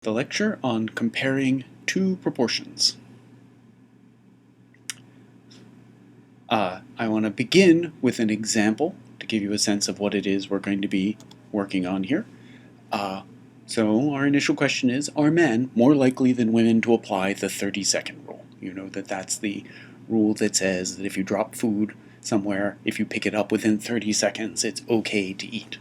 the lecture on comparing two proportions. I want to begin with an example to give you a sense of what it is we're going to be working on here. So our initial question is, are men more likely than women to apply the 30-second rule? You know that that's the rule that says that if you drop food somewhere, if you pick it up within 30 seconds, it's okay to eat.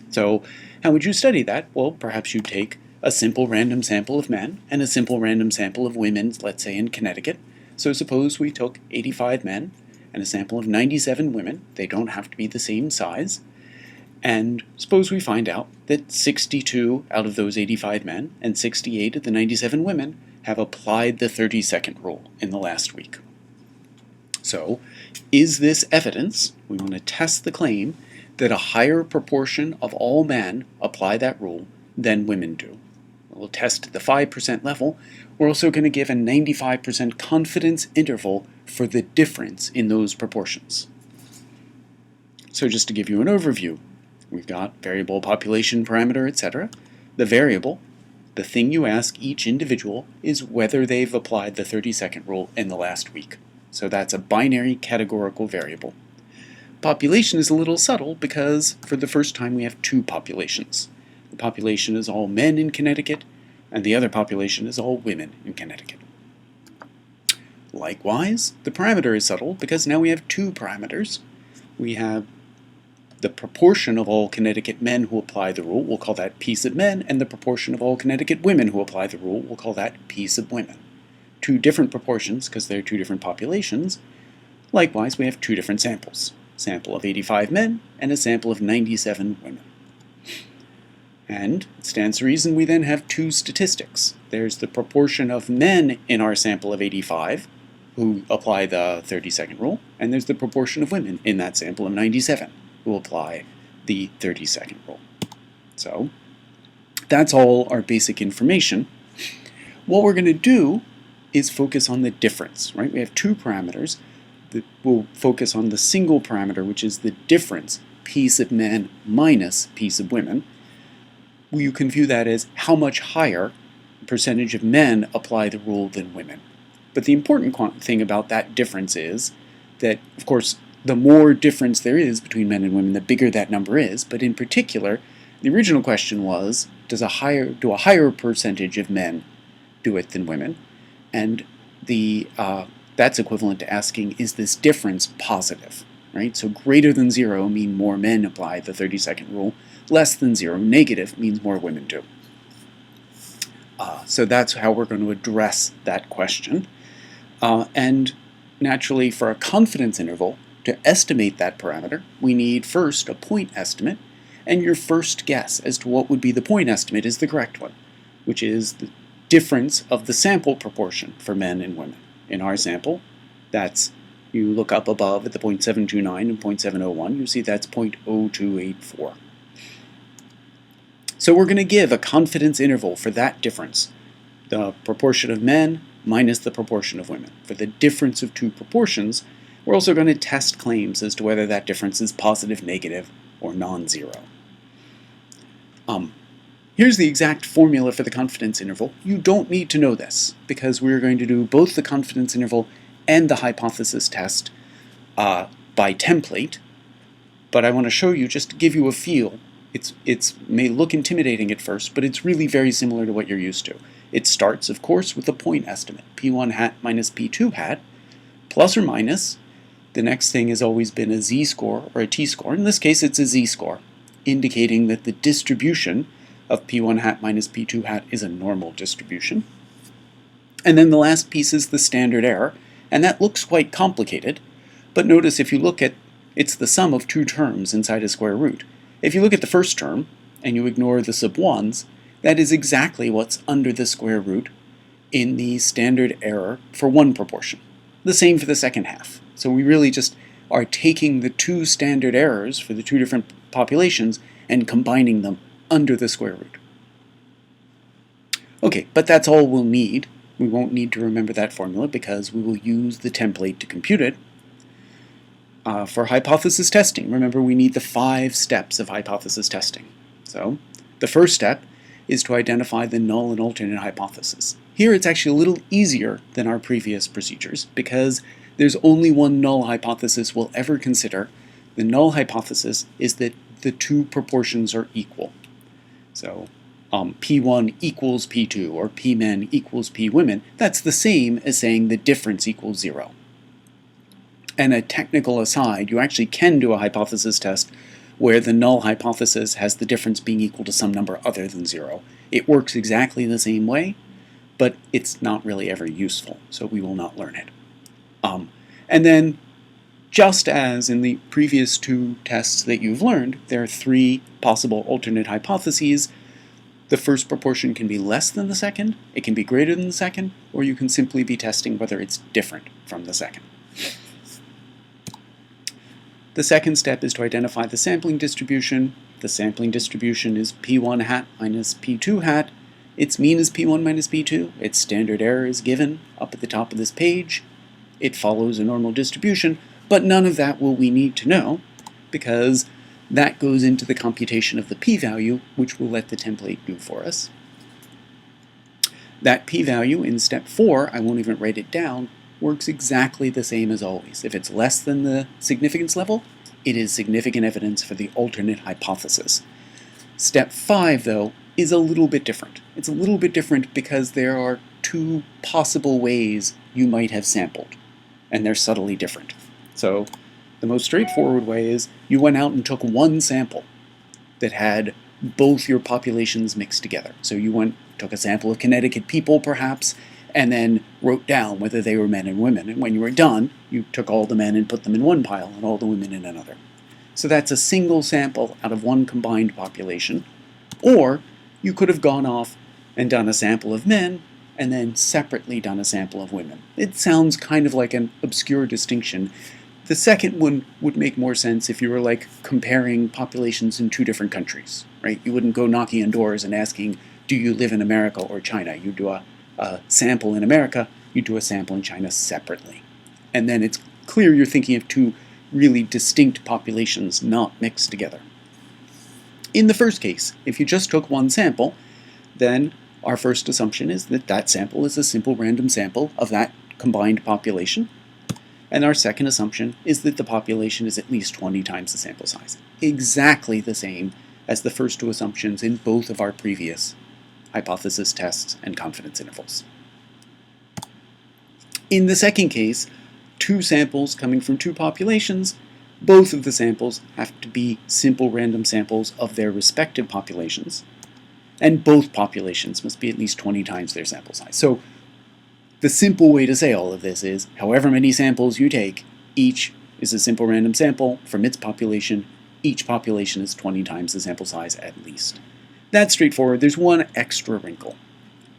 So how would you study that? Well, perhaps you take a simple random sample of men and a simple random sample of women, let's say in Connecticut. So suppose we took 85 men and a sample of 97 women. They don't have to be the same size. And suppose we find out that 62 out of those 85 men and 68 of the 97 women have applied the 30-second rule in the last week. So, is this evidence, we want to test the claim, that a higher proportion of all men apply that rule than women do? We'll test at the 5% level. We're also going to give a 95% confidence interval for the difference in those proportions. So just to give you an overview, we've got variable, population, parameter, etc. The variable, the thing you ask each individual, is whether they've applied the 30-second rule in the last week. So that's a binary categorical variable. Population is a little subtle because for the first time we have two populations. The population is all men in Connecticut, and the other population is all women in Connecticut. Likewise, the parameter is subtle because now we have two parameters. We have the proportion of all Connecticut men who apply the rule, we'll call that P sub men, and the proportion of all Connecticut women who apply the rule, we'll call that P sub women. Two different proportions because they're two different populations. Likewise, we have two different samples. Sample of 85 men and a sample of 97 women. And it stands to reason we then have two statistics. There's the proportion of men in our sample of 85 who apply the 30-second rule, and there's the proportion of women in that sample of 97 who apply the 30-second rule. So that's all our basic information. What we're going to do is focus on the difference, right? We have two parameters. We'll focus on the single parameter, which is the difference, P sub men minus P sub women. You can view that as how much higher percentage of men apply the rule than women. But the important thing about that difference is that, of course, the more difference there is between men and women, the bigger that number is. But in particular, the original question was, do a higher percentage of men do it than women? And that's equivalent to asking, is this difference positive? Right? So greater than 0 means more men apply the 30-second rule. Less than 0, negative, means more women do. So that's how we're going to address that question. And naturally, for a confidence interval, to estimate that parameter, we need first a point estimate, and your first guess as to what would be the point estimate is the correct one, which is the difference of the sample proportion for men and women. In our sample, that's, you look up above at the 0.729 and 0.701, you see that's 0.0284. So we're going to give a confidence interval for that difference, the proportion of men minus the proportion of women. For the difference of two proportions, we're also going to test claims as to whether that difference is positive, negative, or non-zero. Here's the exact formula for the confidence interval. You don't need to know this, because we're going to do both the confidence interval and the hypothesis test by template. But I want to show you, just to give you a feel, it may look intimidating at first, but it's really very similar to what you're used to. It starts, of course, with the point estimate, P1 hat minus P2 hat, plus or minus. The next thing has always been a z-score or a t-score. In this case, it's a z-score, indicating that the distribution of P1 hat minus P2 hat is a normal distribution. And then the last piece is the standard error, and that looks quite complicated, but notice if you look at, it's the sum of two terms inside a square root. If you look at the first term, and you ignore the sub 1s, that is exactly what's under the square root in the standard error for one proportion. The same for the second half. So we really just are taking the two standard errors for the two different populations and combining them under the square root. Okay, but that's all we'll need. We won't need to remember that formula because we will use the template to compute it. For hypothesis testing, remember we need the 5 steps of hypothesis testing. So the first step is to identify the null and alternate hypothesis. Here it's actually a little easier than our previous procedures because there's only one null hypothesis we'll ever consider. The null hypothesis is that the two proportions are equal. So P1 equals P2 or P men equals P women. That's the same as saying the difference equals 0. And a technical aside, you actually can do a hypothesis test where the null hypothesis has the difference being equal to some number other than 0. It works exactly the same way, but it's not really ever useful, so we will not learn it. And then, just as in the previous two tests that you've learned, there are 3 possible alternate hypotheses. The first proportion can be less than the second, it can be greater than the second, or you can simply be testing whether it's different from the second. The second step is to identify the sampling distribution. The sampling distribution is P1 hat minus P2 hat. Its mean is P1 minus P2. Its standard error is given up at the top of this page. It follows a normal distribution, but none of that will we need to know because that goes into the computation of the p-value, which we'll let the template do for us. That p-value in step 4, I won't even write it down, works exactly the same as always. If it's less than the significance level, it is significant evidence for the alternate hypothesis. Step 5, though, is a little bit different. It's a little bit different because there are 2 possible ways you might have sampled, and they're subtly different. So the most straightforward way is you went out and took one sample that had both your populations mixed together. So you took a sample of Connecticut people, perhaps, and then wrote down whether they were men and women. And when you were done, you took all the men and put them in one pile and all the women in another. So that's a single sample out of one combined population. Or you could have gone off and done a sample of men and then separately done a sample of women. It sounds kind of like an obscure distinction. The second one would make more sense if you were like comparing populations in 2 different countries, right? You wouldn't go knocking on doors and asking, do you live in America or China? You do a sample in America, you do a sample in China separately. And then it's clear you're thinking of 2 really distinct populations not mixed together. In the first case, if you just took one sample, then our first assumption is that that sample is a simple random sample of that combined population. And our second assumption is that the population is at least 20 times the sample size. Exactly the same as the first 2 assumptions in both of our previous hypothesis tests and confidence intervals. In the second case, 2 samples coming from 2 populations, both of the samples have to be simple random samples of their respective populations, and both populations must be at least 20 times their sample size. So the simple way to say all of this is, however many samples you take, each is a simple random sample from its population. Each population is 20 times the sample size at least. That's straightforward. There's one extra wrinkle.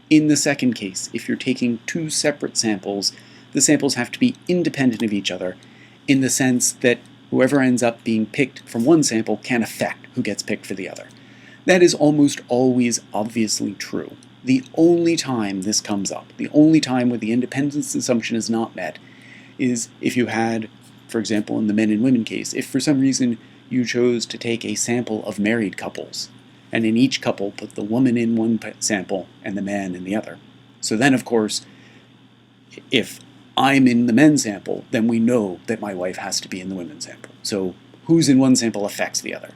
In the second case, if you're taking 2 separate samples, the samples have to be independent of each other in the sense that whoever ends up being picked from one sample can affect who gets picked for the other. That is almost always obviously true. The only time this comes up, the only time where the independence assumption is not met, is if you had, for example, in the men and women case, if for some reason you chose to take a sample of married couples, and in each couple put the woman in one sample and the man in the other. So then, of course, if I'm in the men's sample, then we know that my wife has to be in the women's sample. So who's in one sample affects the other.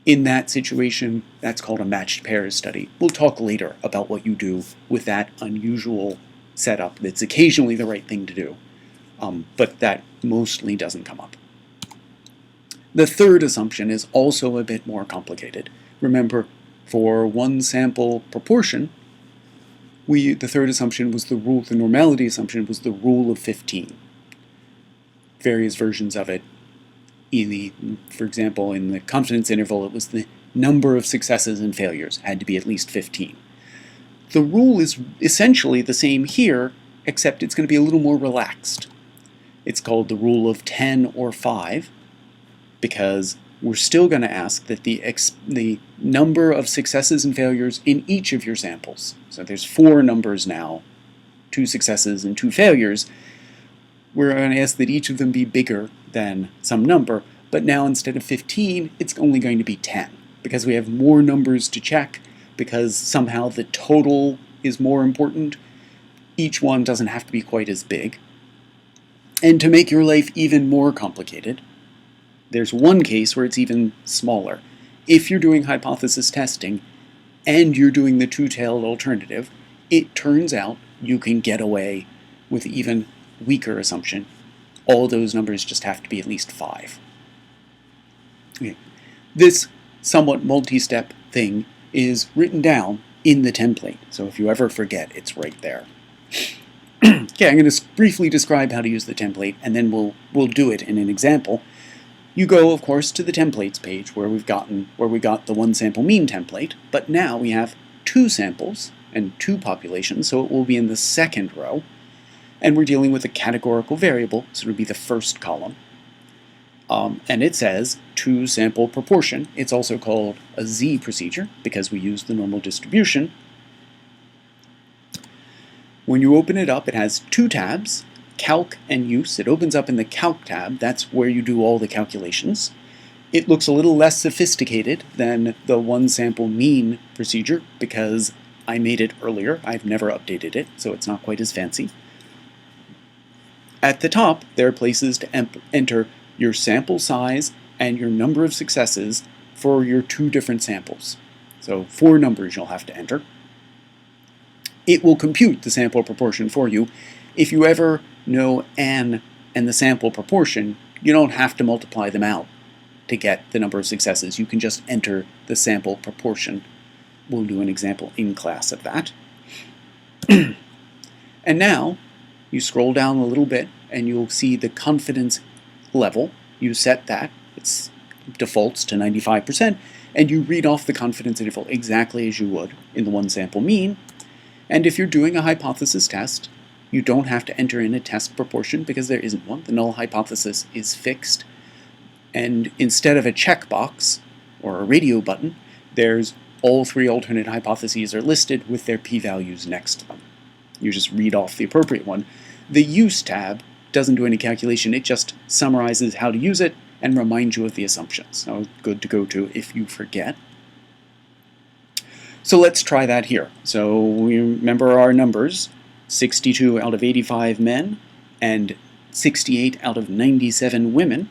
In that situation, that's called a matched pairs study. We'll talk later about what you do with that unusual setup that's occasionally the right thing to do, but that mostly doesn't come up. The third assumption is also a bit more complicated. Remember, for one sample proportion, the third assumption was the normality assumption was the rule of 15. Various versions of it. For example, in the confidence interval, it was the number of successes and failures had to be at least 15. The rule is essentially the same here, except it's going to be a little more relaxed. It's called the rule of 10 or 5, because we're still going to ask that the number of successes and failures in each of your samples, so there's 4 numbers now, 2 successes and 2 failures, we're going to ask that each of them be bigger than some number, but now instead of 15, it's only going to be 10, because we have more numbers to check, because somehow the total is more important. Each one doesn't have to be quite as big. And to make your life even more complicated, there's one case where it's even smaller. If you're doing hypothesis testing and you're doing the two-tailed alternative, it turns out you can get away with even weaker assumption. All those numbers just have to be at least 5. Okay. This somewhat multi-step thing is written down in the template, so if you ever forget, it's right there. Okay, I'm going to briefly describe how to use the template, and then we'll do it in an example. You go, of course, to the templates page where we got the one sample mean template, but now we have 2 samples and 2 populations, so it will be in the second row, and we're dealing with a categorical variable, so it would be the first column. And it says 2 sample proportion. It's also called a Z procedure because we use the normal distribution. When you open it up, it has 2 tabs, Calc and Use. It opens up in the Calc tab. That's where you do all the calculations. It looks a little less sophisticated than the one sample mean procedure because I made it earlier. I've never updated it, so it's not quite as fancy. At the top, there are places to enter your sample size and your number of successes for your 2 different samples. So 4 numbers you'll have to enter. It will compute the sample proportion for you. If you ever know n and the sample proportion, you don't have to multiply them out to get the number of successes. You can just enter the sample proportion. We'll do an example in class of that. And now, you scroll down a little bit and you'll see the confidence level. You set that. It defaults to 95%, and you read off the confidence interval exactly as you would in the one sample mean. And if you're doing a hypothesis test, you don't have to enter in a test proportion because there isn't one. The null hypothesis is fixed. And instead of a checkbox or a radio button, there's all 3 alternate hypotheses are listed with their p-values next to them. You just read off the appropriate one. The Use tab doesn't do any calculation. It just summarizes how to use it and reminds you of the assumptions. So good to go to if you forget. So let's try that here. So we remember our numbers, 62 out of 85 men and 68 out of 97 women.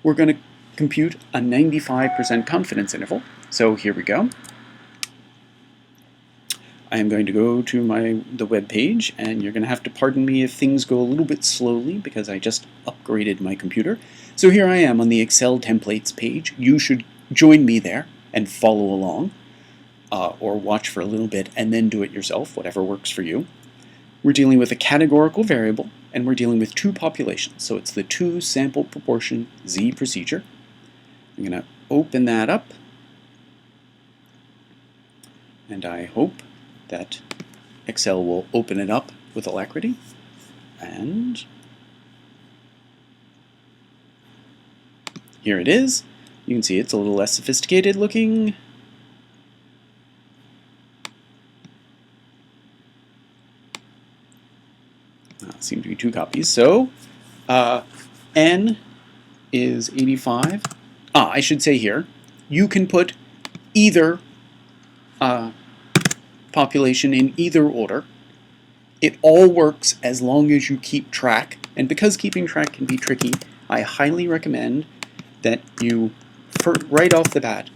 We're going to compute a 95% confidence interval. So here we go. I am going to go to the web page, and you're going to have to pardon me if things go a little bit slowly because I just upgraded my computer. So here I am on the Excel templates page. You should join me there and follow along. Or watch for a little bit and then do it yourself, whatever works for you. We're dealing with a categorical variable, and we're dealing with 2 populations. So it's the 2 sample proportion Z procedure. I'm going to open that up, and I hope that Excel will open it up with alacrity. And here it is. You can see it's a little less sophisticated looking. Seem to be 2 copies. So n is 85. I should say here, you can put either population in either order. It all works as long as you keep track. And because keeping track can be tricky, I highly recommend that you, right off the bat,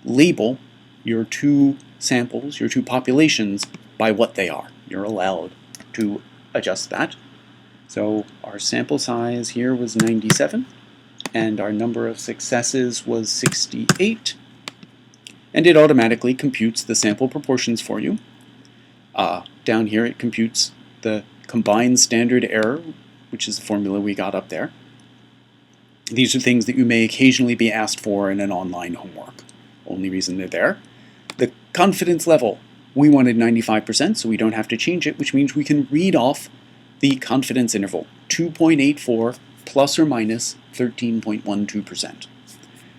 label your 2 samples, your 2 populations, by what they are. You're allowed to adjust that. So our sample size here was 97, and our number of successes was 68, and it automatically computes the sample proportions for you. Down here it computes the combined standard error, which is the formula we got up there. These are things that you may occasionally be asked for in an online homework. Only reason they're there. The confidence level, we wanted 95%, so we don't have to change it, which means we can read off the confidence interval, 2.84 plus or minus 13.12%,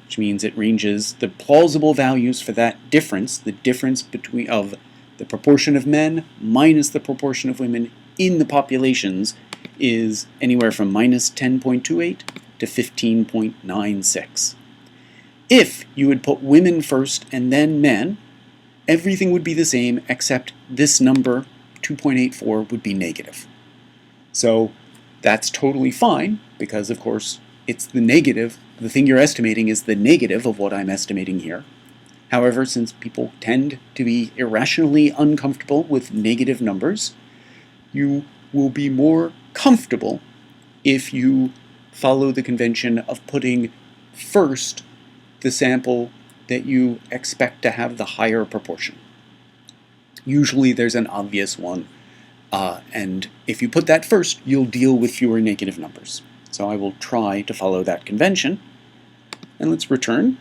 which means it ranges the plausible values for that difference, the difference between of the proportion of men minus the proportion of women in the populations is anywhere from minus 10.28 to 15.96. If you had put women first and then men, everything would be the same except this number, 2.84, would be negative. So that's totally fine because, of course, it's the negative. The thing you're estimating is the negative of what I'm estimating here. However, since people tend to be irrationally uncomfortable with negative numbers, you will be more comfortable if you follow the convention of putting first the sample that you expect to have the higher proportion. Usually there's an obvious one, and if you put that first, you'll deal with fewer negative numbers. So I will try to follow that convention, and let's return.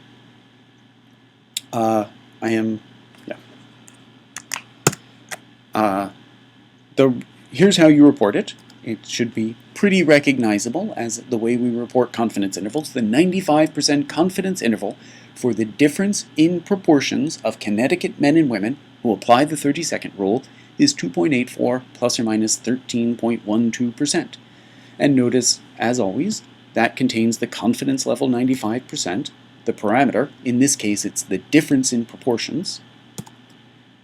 Here's how you report it. It should be pretty recognizable as the way we report confidence intervals. The 95% confidence interval for the difference in proportions of Connecticut men and women who apply the 30-second rule is 2.84 plus or minus 13.12%. And notice, as always, that contains the confidence level 95%, the parameter, in this case it's the difference in proportions,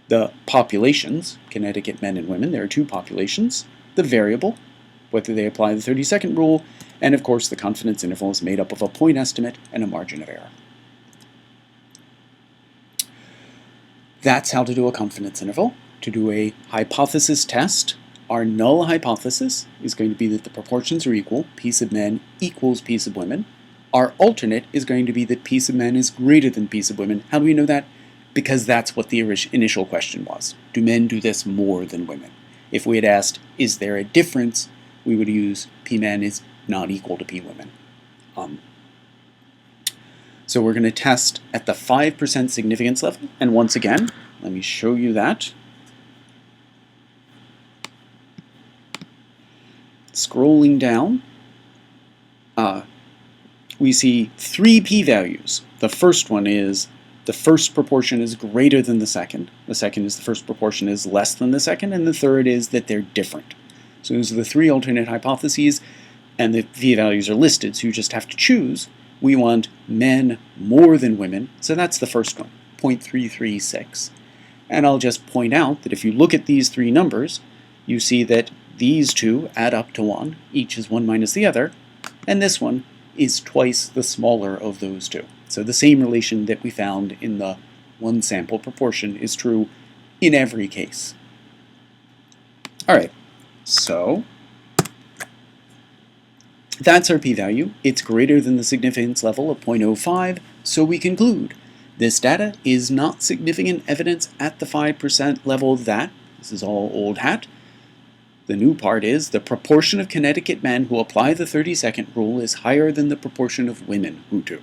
the populations, Connecticut men and women, there are two populations, the variable, whether they apply the 30-second rule, and of course the confidence interval is made up of a point estimate and a margin of error. That's how to do a confidence interval. To do a hypothesis test, our null hypothesis is going to be that the proportions are equal, p sub men equals p sub women. Our alternate is going to be that p sub men is greater than p sub women. How do we know that? Because that's what the initial question was. Do men do this more than women? If we had asked, is there a difference, we would use p men is not equal to p women. So we're going to test at the 5% significance level. And once again, let me show you that. Scrolling down, we see three p-values. The first one is the first proportion is greater than the second. The second is the first proportion is less than the second. And the third is that they're different. So those are the three alternate hypotheses, and the p-values are listed, so you just have to choose. We want men more than women, so that's the first one, 0.336. And I'll just point out that if you look at these three numbers, you see that these two add up to 1, each is 1 minus the other, and this one is twice the smaller of those two. So the same relation that we found in the one sample proportion is true in every case. All right, so that's our p-value. It's greater than the significance level of 0.05, so we conclude this data is not significant evidence at the 5% level that, this is all old hat, the new part is the proportion of Connecticut men who apply the 30-second rule is higher than the proportion of women who do.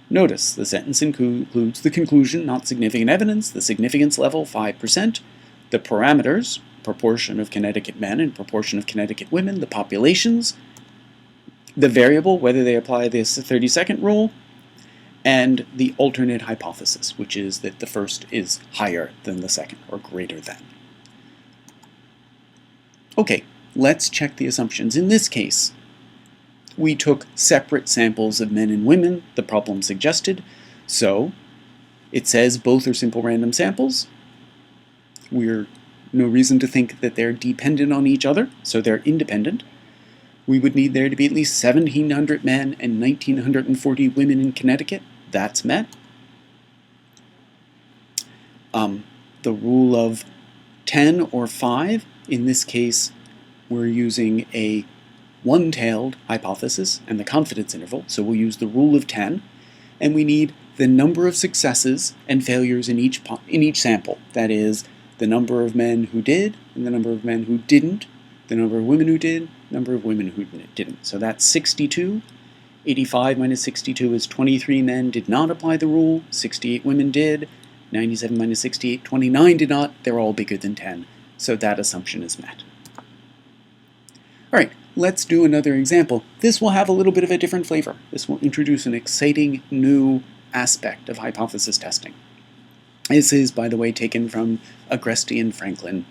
Notice the sentence includes the conclusion, not significant evidence, the significance level 5%, the parameters, proportion of Connecticut men and proportion of Connecticut women, the populations, the variable, whether they apply this 30-second rule, and the alternate hypothesis, which is that the first is higher than the second, or greater than. Okay, let's check the assumptions. In this case, we took separate samples of men and women, the problem suggested, so it says both are simple random samples. We're no reason to think that they're dependent on each other, so they're independent. We would need there to be at least 1,700 men and 1,940 women in Connecticut. That's met. The rule of 10 or 5, in this case, we're using a one-tailed hypothesis and the confidence interval, so we'll use the rule of 10, and we need the number of successes and failures in each sample. That is, the number of men who did and the number of men who didn't, the number of women who did, number of women who didn't. So that's 62. 85 minus 62 is 23 men did not apply the rule, 68 women did, 97 minus 68, 29 did not, they're all bigger than 10. So that assumption is met. All right, let's do another example. This will have a little bit of a different flavor. This will introduce an exciting new aspect of hypothesis testing. This is, by the way, taken from Agresti and Franklin's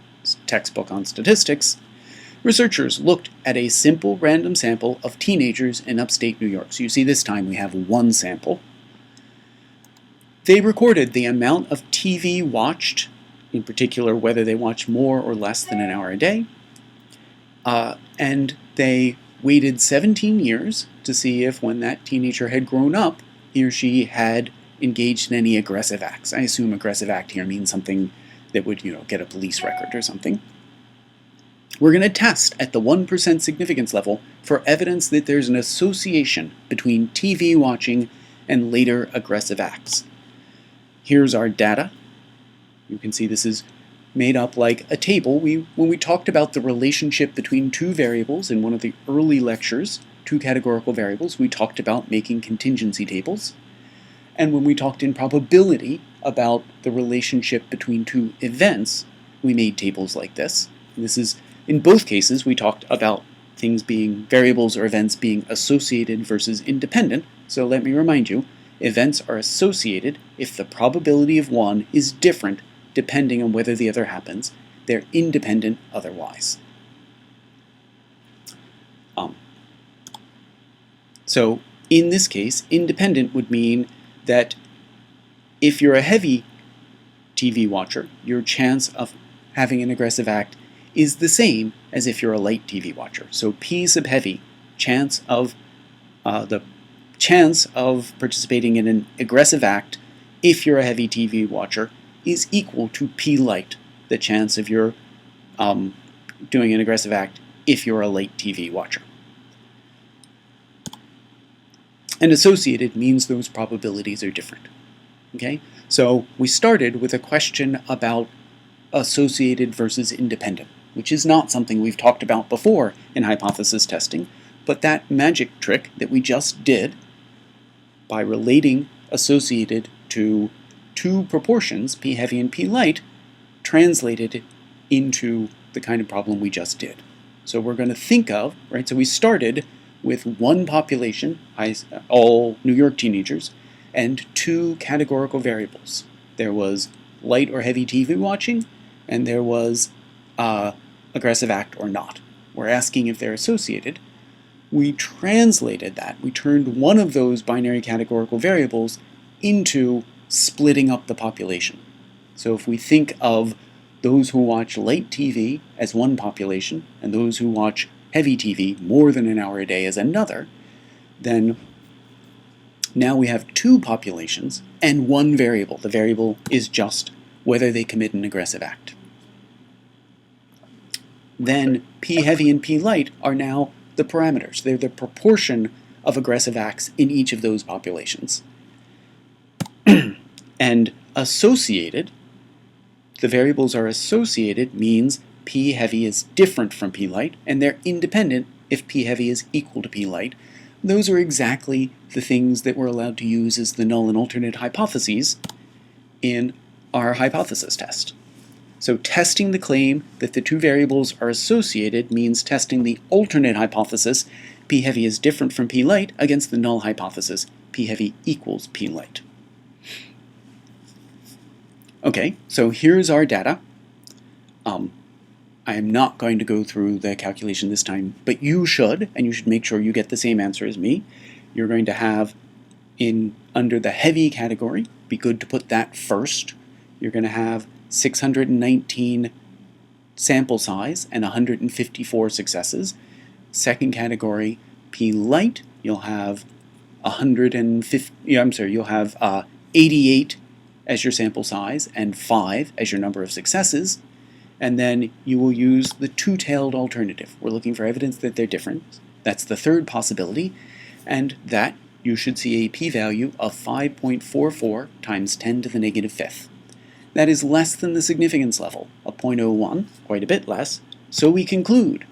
textbook on statistics. Researchers looked at a simple random sample of teenagers in upstate New York. So you see this time we have one sample. They recorded the amount of TV watched, in particular whether they watched more or less than an hour a day, and they waited 17 years to see if when that teenager had grown up, he or she had engaged in any aggressive acts. I assume aggressive act here means something that would, get a police record or something. We're going to test at the 1% significance level for evidence that there's an association between TV watching and later aggressive acts. Here's our data. You can see this is made up like a table. When we talked about the relationship between two variables in one of the early lectures, two categorical variables, we talked about making contingency tables. And when we talked in probability about the relationship between two events, we made tables like this. This is, in both cases, we talked about things being variables or events being associated versus independent. So let me remind you, events are associated if the probability of one is different depending on whether the other happens. They're independent otherwise. So in this case, independent would mean that if you're a heavy TV watcher, your chance of having an aggressive act is the same as if you're a light TV watcher. So P sub heavy, the chance of participating in an aggressive act if you're a heavy TV watcher is equal to P light, the chance of your doing an aggressive act if you're a light TV watcher. And associated means those probabilities are different. Okay? So we started with a question about associated versus independent, which is not something we've talked about before in hypothesis testing, but that magic trick that we just did by relating associated to two proportions, P heavy and P light, translated into the kind of problem we just did. So we're going to think of, right, so we started with one population, all New York teenagers, and two categorical variables. There was light or heavy TV watching, and there was aggressive act or not. We're asking if they're associated. We translated that. We turned one of those binary categorical variables into splitting up the population. So if we think of those who watch light TV as one population, and those who watch heavy TV more than an hour a day as another, then now we have two populations and one variable. The variable is just whether they commit an aggressive act. Then P heavy and P light are now the parameters. They're the proportion of aggressive acts in each of those populations. And associated, the variables are associated means P heavy is different from P light, and they're independent if P heavy is equal to P light. Those are exactly the things that we're allowed to use as the null and alternate hypotheses in our hypothesis test. So testing the claim that the two variables are associated means testing the alternate hypothesis, P heavy is different from P light, against the null hypothesis, P heavy equals P light. Okay, so here's our data. I am not going to go through the calculation this time, but you should, and you should make sure you get the same answer as me. You're going to have, under the heavy category, be good to put that first. You're going to have 619 sample size and 154 successes. Second category, P light, you'll have 88 as your sample size and 5 as your number of successes. And then you will use the two-tailed alternative. We're looking for evidence that they're different. That's the third possibility. And that you should see a p-value of 5.44 times 10 to the negative fifth. That is less than the significance level of 0.01, quite a bit less. So we conclude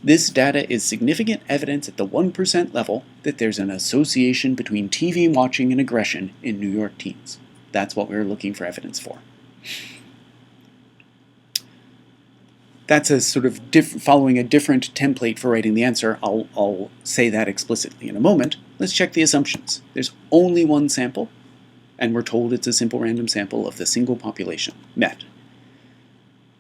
this data is significant evidence at the 1% level that there's an association between TV watching and aggression in New York teens. That's what we're looking for evidence for. That's a sort of following a different template for writing the answer. I'll say that explicitly in a moment. Let's check the assumptions. There's only one sample, and we're told it's a simple random sample of the single population. Met.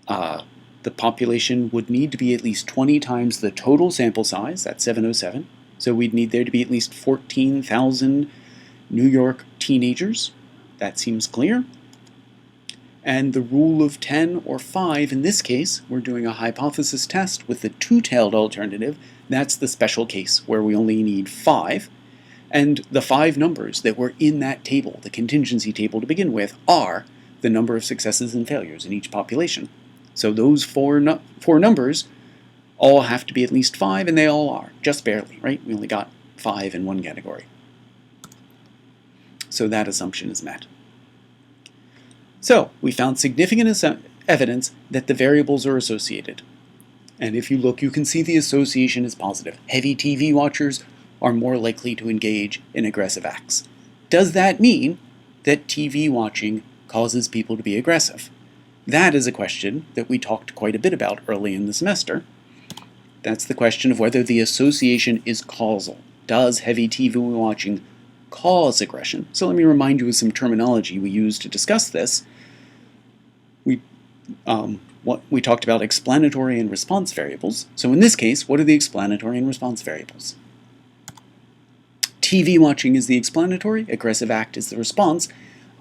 The population would need to be at least 20 times the total sample size, that's 707. So we'd need there to be at least 14,000 New York teenagers. That seems clear. And the rule of 10 or 5, in this case, we're doing a hypothesis test with the two-tailed alternative. That's the special case where we only need 5. And the 5 numbers that were in that table, the contingency table to begin with, are the number of successes and failures in each population. So those four numbers all have to be at least 5, and they all are, just barely, right? We only got 5 in one category. So that assumption is met. So we found significant evidence that the variables are associated. And if you look, you can see the association is positive. Heavy TV watchers are more likely to engage in aggressive acts. Does that mean that TV watching causes people to be aggressive? That is a question that we talked quite a bit about early in the semester. That's the question of whether the association is causal. Does heavy TV watching cause aggression? So let me remind you of some terminology we used to discuss this. We talked about explanatory and response variables. So in this case, what are the explanatory and response variables? TV watching is the explanatory, aggressive act is the response.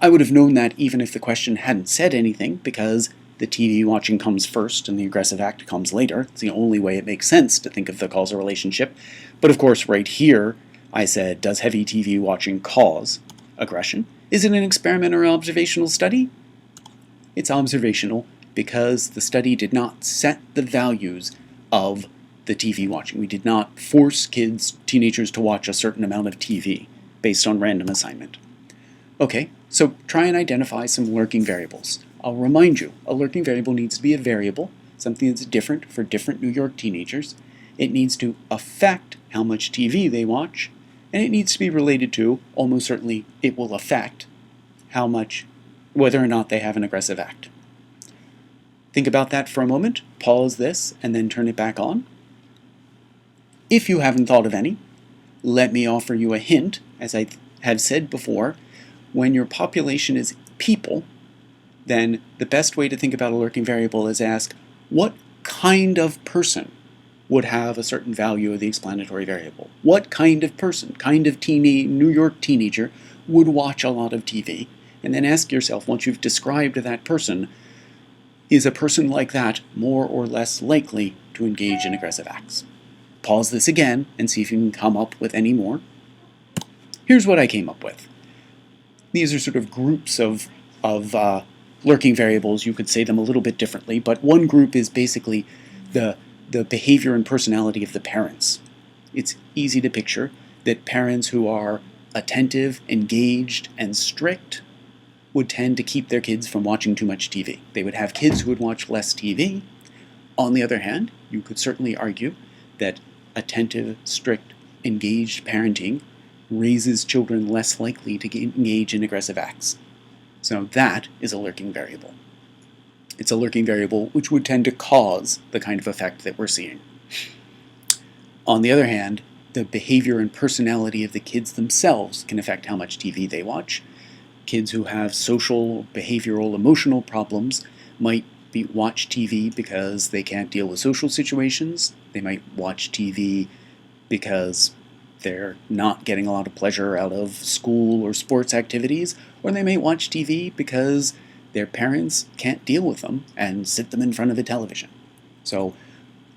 I would have known that even if the question hadn't said anything, because the TV watching comes first and the aggressive act comes later. It's the only way it makes sense to think of the causal relationship. But of course, right here, I said, does heavy TV watching cause aggression? Is it an experiment or observational study? It's observational because the study did not set the values of the TV watching. We did not force teenagers to watch a certain amount of TV based on random assignment. Okay, so try and identify some lurking variables. I'll remind you, a lurking variable needs to be a variable, something that's different for different New York teenagers. It needs to affect how much TV they watch, and it needs to be related to, almost certainly it will affect, whether or not they have an aggressive act. Think about that for a moment, pause this, and then turn it back on. If you haven't thought of any, let me offer you a hint. As I have said before, when your population is people, then the best way to think about a lurking variable is ask, what kind of person would have a certain value of the explanatory variable? What kind of person, New York teenager, would watch a lot of TV? And then ask yourself, once you've described that person, is a person like that more or less likely to engage in aggressive acts? Pause this again and see if you can come up with any more. Here's what I came up with. These are sort of groups of lurking variables. You could say them a little bit differently, but one group is basically the behavior and personality of the parents. It's easy to picture that parents who are attentive, engaged, and strict would tend to keep their kids from watching too much TV. They would have kids who would watch less TV. On the other hand, you could certainly argue that attentive, strict, engaged parenting raises children less likely to engage in aggressive acts. So that is a lurking variable. It's a lurking variable which would tend to cause the kind of effect that we're seeing. On the other hand, the behavior and personality of the kids themselves can affect how much TV they watch. Kids who have social, behavioral, emotional problems might watch TV because they can't deal with social situations. They might watch TV because they're not getting a lot of pleasure out of school or sports activities, or they may watch TV because their parents can't deal with them and sit them in front of a television. So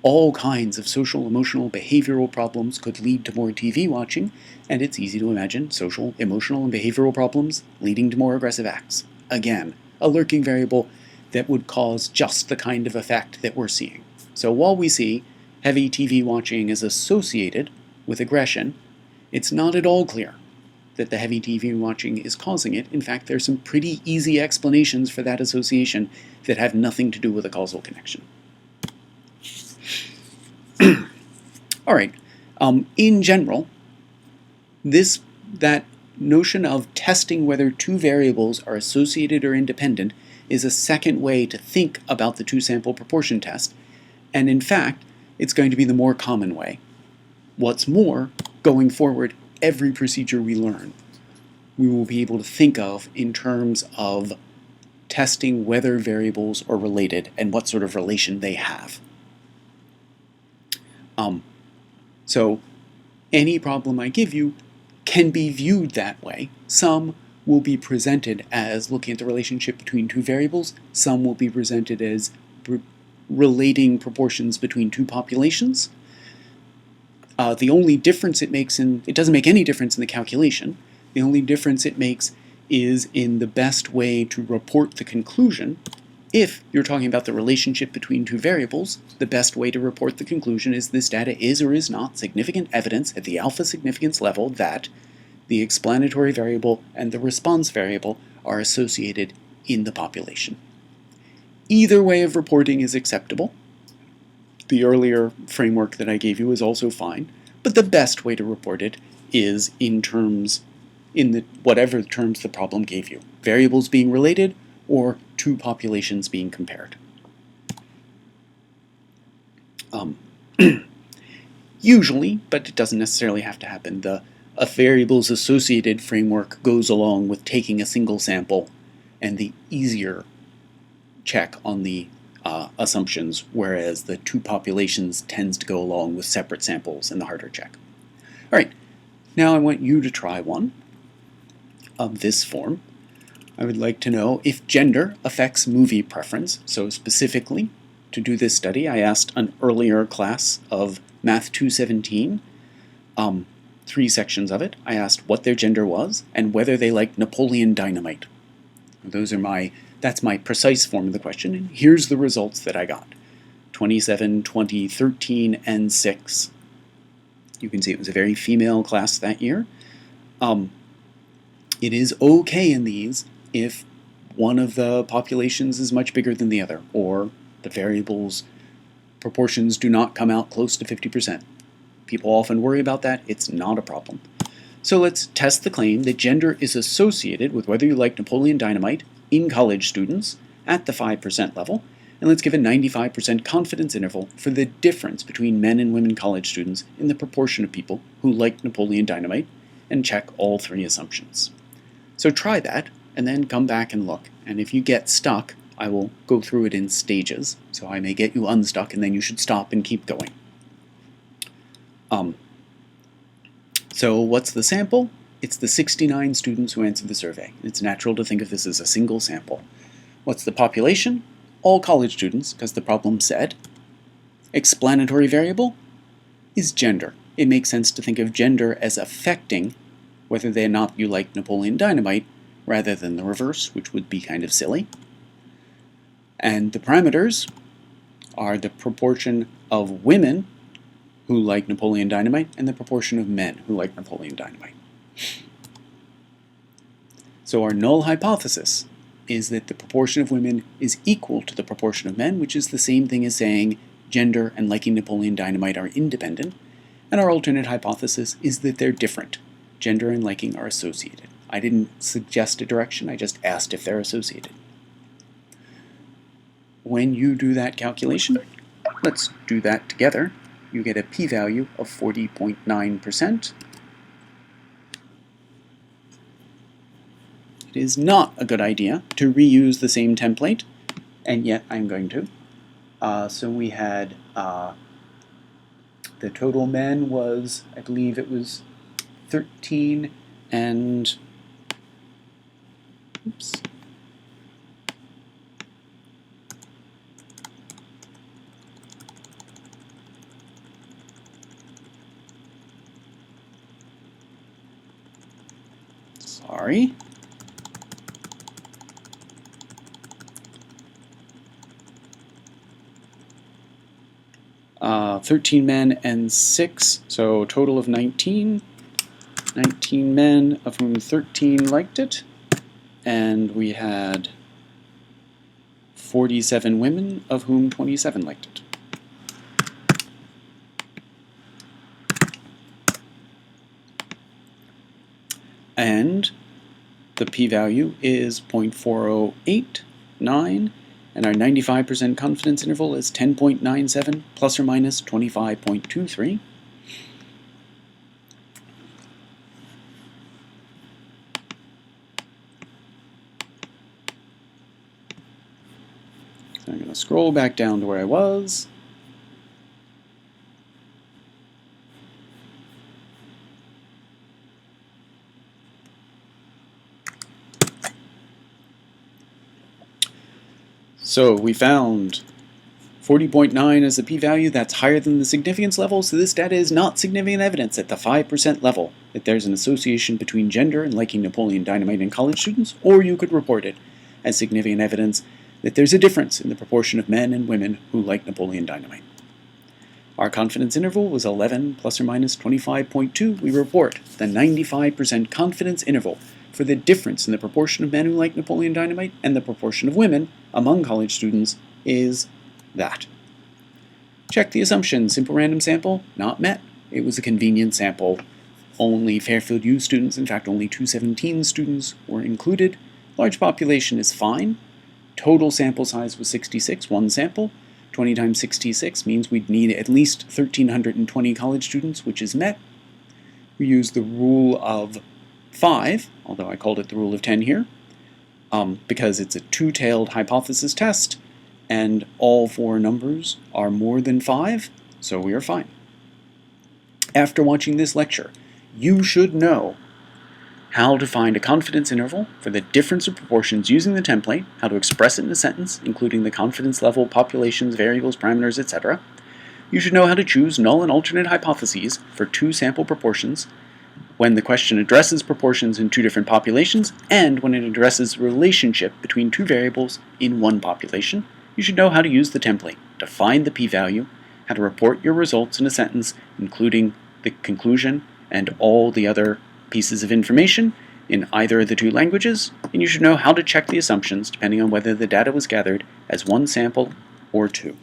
all kinds of social, emotional, behavioral problems could lead to more TV watching, and it's easy to imagine social, emotional, and behavioral problems leading to more aggressive acts. Again, a lurking variable that would cause just the kind of effect that we're seeing. So while we see heavy TV watching is associated with aggression, it's not at all clear that the heavy TV watching is causing it. In fact, there's some pretty easy explanations for that association that have nothing to do with a causal connection. All right. In general, that notion of testing whether two variables are associated or independent is a second way to think about the two-sample proportion test, and in fact, it's going to be the more common way. What's more, going forward, every procedure we learn, we will be able to think of in terms of testing whether variables are related and what sort of relation they have. So any problem I give you can be viewed that way. Some will be presented as looking at the relationship between two variables. Some will be presented as relating proportions between two populations. The only difference it makes it doesn't make any difference in the calculation. The only difference it makes is in the best way to report the conclusion. If you're talking about the relationship between two variables, the best way to report the conclusion is this data is or is not significant evidence at the alpha significance level that the explanatory variable and the response variable are associated in the population. Either way of reporting is acceptable. The earlier framework that I gave you is also fine, but the best way to report it is in whatever terms the problem gave you. Variables being related or two populations being compared. Usually, but it doesn't necessarily have to happen, a variables associated framework goes along with taking a single sample and the easier check on the assumptions, whereas the two populations tends to go along with separate samples and the harder check. All right, now I want you to try one of this form. I would like to know if gender affects movie preference. So specifically, to do this study, I asked an earlier class of Math 217, 3 sections of it. I asked what their gender was and whether they liked Napoleon Dynamite. That's my precise form of the question, and here's the results that I got. 27, 20, 13, and 6. You can see it was a very female class that year. It is okay in these if one of the populations is much bigger than the other, or the variables proportions do not come out close to 50%. People often worry about that. It's not a problem. So let's test the claim that gender is associated with whether you like Napoleon Dynamite in college students at the 5% level, and let's give a 95% confidence interval for the difference between men and women college students in the proportion of people who like Napoleon Dynamite, and check all 3 assumptions. So try that, and then come back and look. And if you get stuck, I will go through it in stages. So I may get you unstuck, and then you should stop and keep going. So what's the sample? It's the 69 students who answered the survey. It's natural to think of this as a single sample. What's the population? All college students, because the problem said. Explanatory variable is gender. It makes sense to think of gender as affecting whether or not you like Napoleon Dynamite, rather than the reverse, which would be kind of silly. And the parameters are the proportion of women who like Napoleon Dynamite and the proportion of men who like Napoleon Dynamite. So our null hypothesis is that the proportion of women is equal to the proportion of men, which is the same thing as saying gender and liking Napoleon Dynamite are independent. And our alternate hypothesis is that they're different. Gender and liking are associated. I didn't suggest a direction, I just asked if they're associated. When you do that calculation, let's do that together. You get a p-value of 40.9%. It is not a good idea to reuse the same template, and yet I'm going to. So we had the total men was, I believe it was 13 and, oops. Sorry. 13 men and 6, so a total of 19. 19 men, of whom 13 liked it, and we had 47 women, of whom 27 liked it. And the p-value is 0.4089, and our 95% confidence interval is 10.97 plus or minus 25.23. So I'm going to scroll back down to where I was. So we found 40.9 as a p-value. That's higher than the significance level, so this data is not significant evidence at the 5% level that there's an association between gender and liking Napoleon Dynamite in college students, or you could report it as significant evidence that there's a difference in the proportion of men and women who like Napoleon Dynamite. Our confidence interval was 11 plus or minus 25.2. We report the 95% confidence interval for the difference in the proportion of men who like Napoleon Dynamite and the proportion of women among college students is that. Check the assumption. Simple random sample, not met. It was a convenient sample. Only Fairfield U students, in fact only 217 students were included. Large population is fine. Total sample size was 66, one sample. 20 times 66 means we'd need at least 1,320 college students, which is met. We used the rule of 5, although I called it the rule of 10 here, because it's a two-tailed hypothesis test, and all four numbers are more than 5, so we are fine. After watching this lecture, you should know how to find a confidence interval for the difference of proportions using the template, how to express it in a sentence, including the confidence level, populations, variables, parameters, etc. You should know how to choose null and alternate hypotheses for two sample proportions when the question addresses proportions in two different populations, and when it addresses the relationship between two variables in one population. You should know how to use the template to find the p-value, how to report your results in a sentence, including the conclusion and all the other pieces of information in either of the two languages, and you should know how to check the assumptions depending on whether the data was gathered as one sample or two.